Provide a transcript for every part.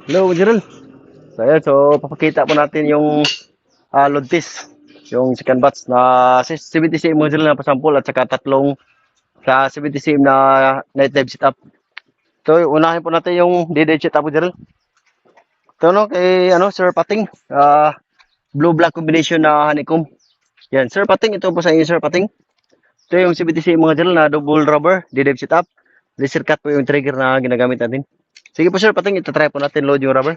Hello, Gerald. So papakita po natin yung load test. Yung second batch na 70 cm mo Gerald na pasampol at saka tatlong sa 70 cm na night dive setup. So unahin po natin yung day dive setup po Gerald. Ito no, kay Sir Pating. Blue black combination na honeycomb. Yan, Sir Pating, ito po sa inyo Sir Pating. Ito yung 70 cm mga Gerald na double rubber day dive setup. Laser cut po yung trigger na ginagamit natin. Sige po Sir Pating, ito try po natin load yung rubber.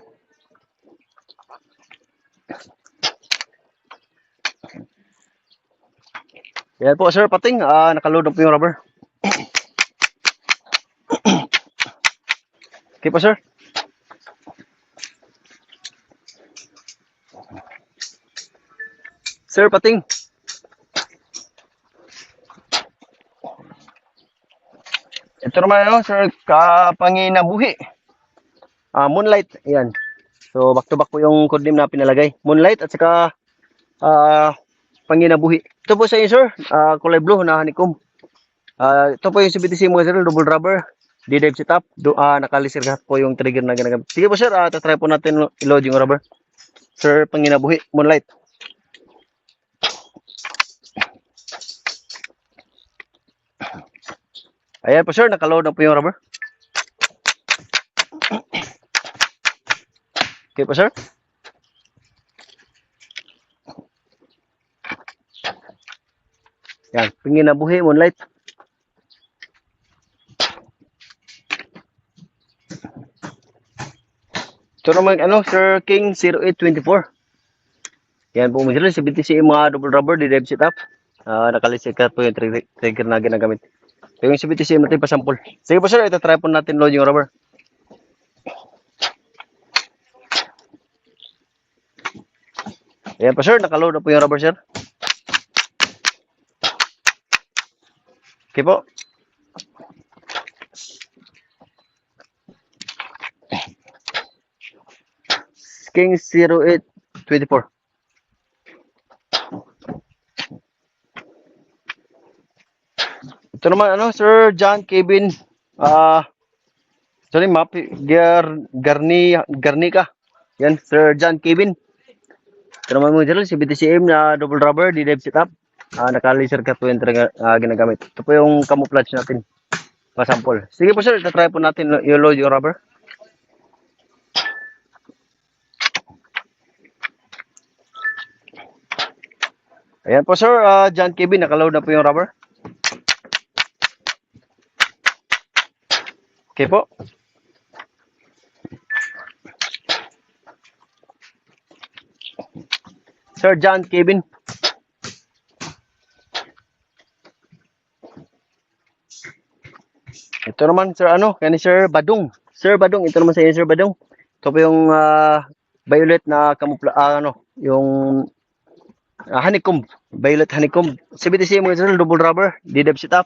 Yan po Sir Pating, nakaload na po yung rubber. Okay po sir. Sir Pating. Ito naman sir, Kapanginabuhi. Moonlight, ayan. So back to back po yung code name na pinalagay. Moonlight at saka Panginabuhi. Ito po sa inyo sir, kulay blue na honeycomb. Ito po yung CBTC mo sir, double rubber. D-dive setup. Nakalisir po yung trigger na ginagamit. Sige po sir, tatry po natin i-load yung rubber. Sir Panginabuhi, Moonlight. Ayan po sir, nakaload na po yung rubber. Okay po sir. Yan, Panginabuhi, Moonlight. Ito naman Sir King 0824. Yan po mga sir, 70 cm mga double rubber, D-dive setup. Nakalisir po yung trigger na ginagamit. Ito yung 70 cm natin pasampol. Sige po sir, ito try po natin load yung rubber. Ayan po sir, nakaload na po yung rubber sir. Okay po. King 0824. Ito naman Sir John Kevin sorry map Garnica. Yan Sir John Kevin. Ito naman mo dyan, 70 cm na double rubber D-dive setup. Naka-laser cut po yung ginagamit. Ito po yung camouflage natin. Pasampol. Sige po sir, try po natin i-load yung rubber. Ayan po sir, John Kevin, nakaload na po yung rubber. Okay po. Sir John Kevin. Ito naman sir kani Sir Badung. Sir Badung, ito naman sa inyo Sir Badung. Ito po yung violet na camouflage yung honeycomb, violet honeycomb. CBTC mo sir, double rubber, D-dive setup.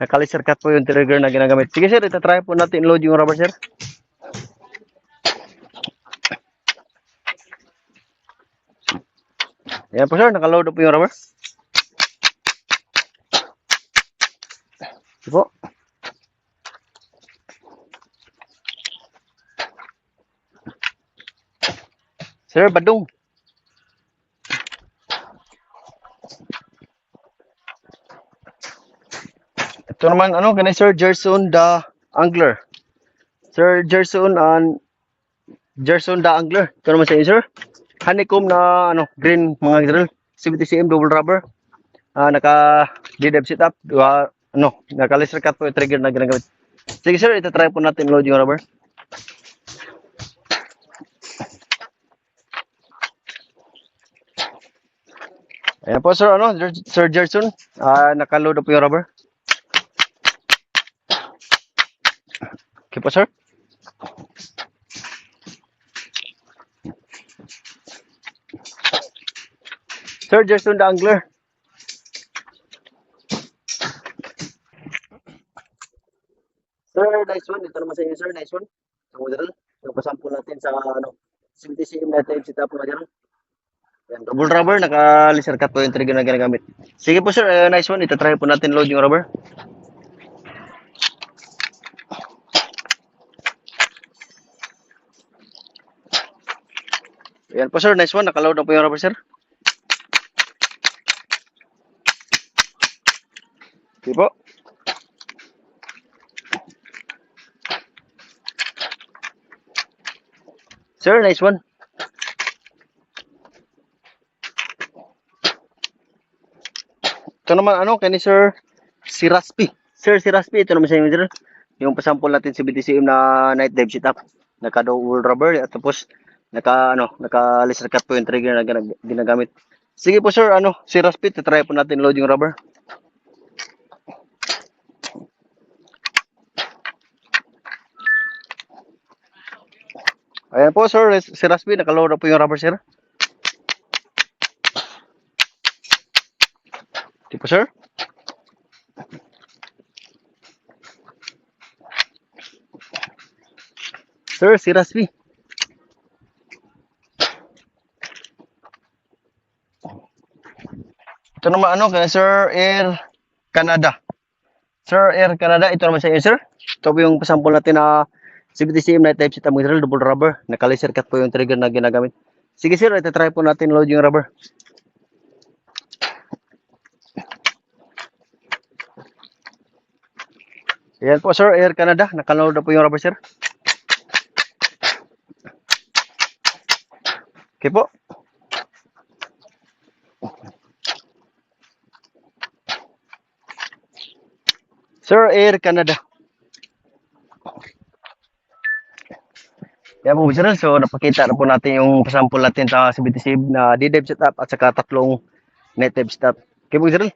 Nakalisir cut po yung trigger na ginagamit. Sige sir, ita-try po natin load yung rubber sir. Ayan po sir, nakaload po yung rubber. Ito po. Sir Badung. Ito naman kani Sir Gerson the Angler. Sir Gerson the Angler. Ito naman sa inyo sir. Honeycomb na green mga drill. 70 cm double rubber. Naka D-dive setup. Naka laser cut po yung trigger na ginagamit. Sige sir, ita-try po natin load yung rubber. Ayan po sir, Sir Gerson, nakaload po yung rubber. Okay po sir. Sir Gerson the Angler. Sir, nice one. Ito naman sa inyo sir, nice one. Ang model, yung pasample natin sa 70 cm na type setup mga dyan. Yan, double rubber, naka-laser cut po yung trigger na ginagamit. Sige po sir, nice one. Ita-try po natin load yung rubber. Ayan po sir, nice one. Nakaload na po yung rubber sir. Okay po. Sir, nice one. Ito naman ano, kani sir, si Raspi. Sir, si Raspi, ito naman sa inyo sir. Yung pasample natin si BTCM na night dive setup. Naka-double rubber at tapos naka laser cut po yung trigger na ginagamit. Sige po sir, ano, si Raspi, try po natin load yung rubber. Ayan po sir, si Raspi, nakaload na po yung rubber sir. Di po sir. Sir, si Raspi. Ito naman ano, kaya Sir Air Canada. Sir Air Canada, ito naman sa inyo sir. Ito po yung pasample natin na CBTCM night type setup material, double rubber. Naka-laser cut po yung trigger na ginagamit. Sige sir, ito-try po natin load yung rubber. Ayan po sir, Air Canada. Naka-load na po yung rubber sir. Okay po. Sir Air Canada. Yan po sir. So napakita na po natin yung pasample natin sa CBTCM na D-dive setup at saka tatlong net dive setup. Okay po sir.